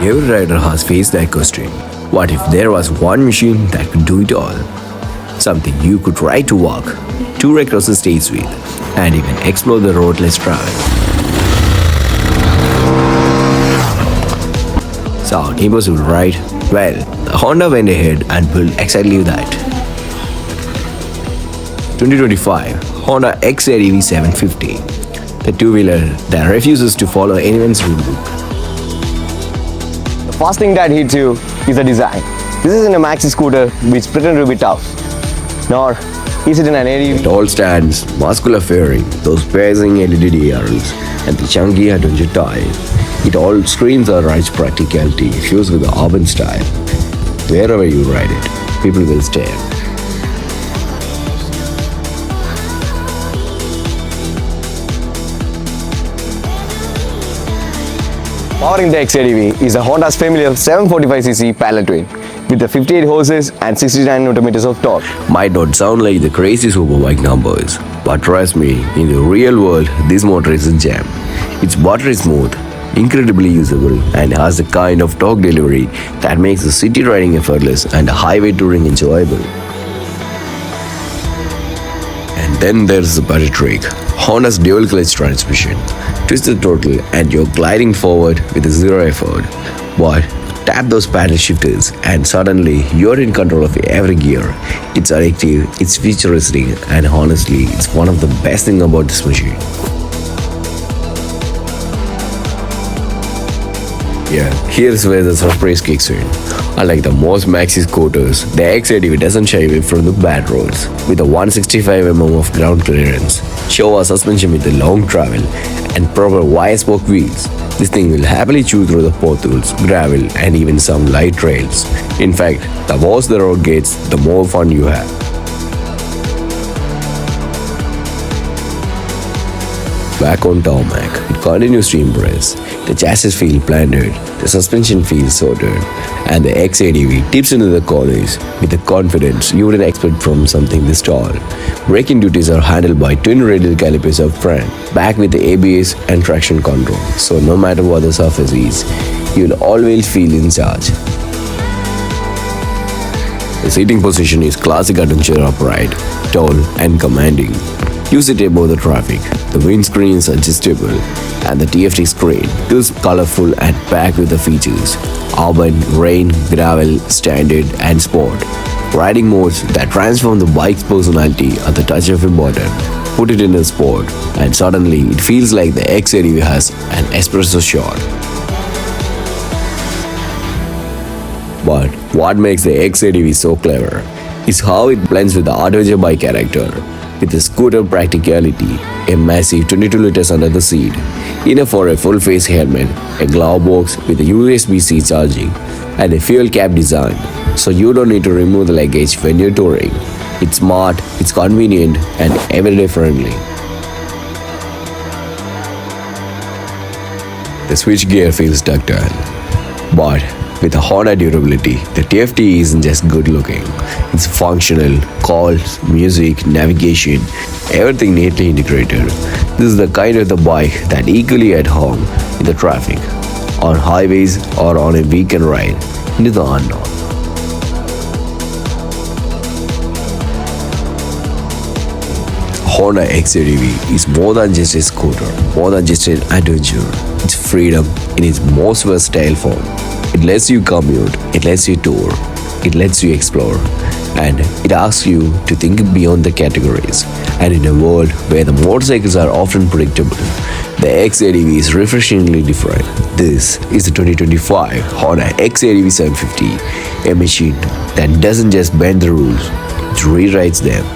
Every rider has faced that question. What if there was one machine that could do it all? Something you could ride to work, tour across the states with, and even explore the road less traveled. Sound impossible, right? Well, Honda went ahead and built exactly that. 2025 Honda X-ADV 750, the two-wheeler that refuses to follow anyone's rulebook. The first thing that hits you is the design. This isn't a maxi scooter which pretends to be tough, nor is it an ADV. It all stands, muscular fairing, those piercing LED earrings, and the chunky adventure tires. It all screams a ride's practicality fused with the urban style. Wherever you ride it, people will stare. Powering the X-ADV is a Honda's familiar 745cc parallel twin with the 58 horses and 69 Nm of torque. Might not sound like the crazy superbike numbers, but trust me, in the real world, this motor is a gem. It's buttery smooth, incredibly usable, and has the kind of torque delivery that makes the city riding effortless and highway touring enjoyable. And then there's the better trick, Honda's dual clutch transmission. Twist the throttle and you're gliding forward with zero effort. But tap those paddle shifters and suddenly you're in control of every gear. It's addictive, it's futuristic, and honestly, it's one of the best things about this machine. Yeah, here's where the surprise kicks in. Unlike the most maxi scooters, the X-ADV doesn't shy away from the bad roads. With a 165mm of ground clearance, Showa suspension with the long travel, and proper wire-spoke wheels, this thing will happily chew through the potholes, gravel, and even some light trails. In fact, the worse the road gets, the more fun you have. Back on tarmac, it continues to impress. The chassis feels planted, the suspension feels sorted, and the X-ADV tips into the corners with the confidence you wouldn't expect from something this tall. Braking duties are handled by twin radial calipers up front, back with the ABS and traction control, so no matter what the surface is, you'll always feel in charge. The seating position is classic adventure upright, tall and commanding. Use it above the traffic. The windscreen is adjustable, and the TFT screen is colorful and packed with the features: urban, rain, gravel, standard, and sport. Riding modes that transform the bike's personality at the touch of a button. Put it in a sport, and suddenly it feels like the X-ADV has an espresso shot. But what makes the X-ADV so clever is how it blends with the adventure bike character. With the scooter practicality, a massive 22 liters under the seat, enough for a full-face helmet, a glove box with a USB-C charging, and a fuel cap design, so you don't need to remove the luggage when you're touring. It's smart, it's convenient, and everyday friendly. The switchgear feels tactile, but with the Honda durability, the TFT isn't just good looking. It's functional, calls, music, navigation, everything neatly integrated. This is the kind of the bike that equally at home in the traffic, on highways or on a weekend ride into the unknown. Honda X-ADV is more than just a scooter, more than just an adventure. It's freedom in its most versatile form. It lets you commute, it lets you tour, it lets you explore, and it asks you to think beyond the categories. And in a world where the motorcycles are often predictable, the X-ADV is refreshingly different. This is the 2025 Honda X-ADV 750, a machine that doesn't just bend the rules, it rewrites them.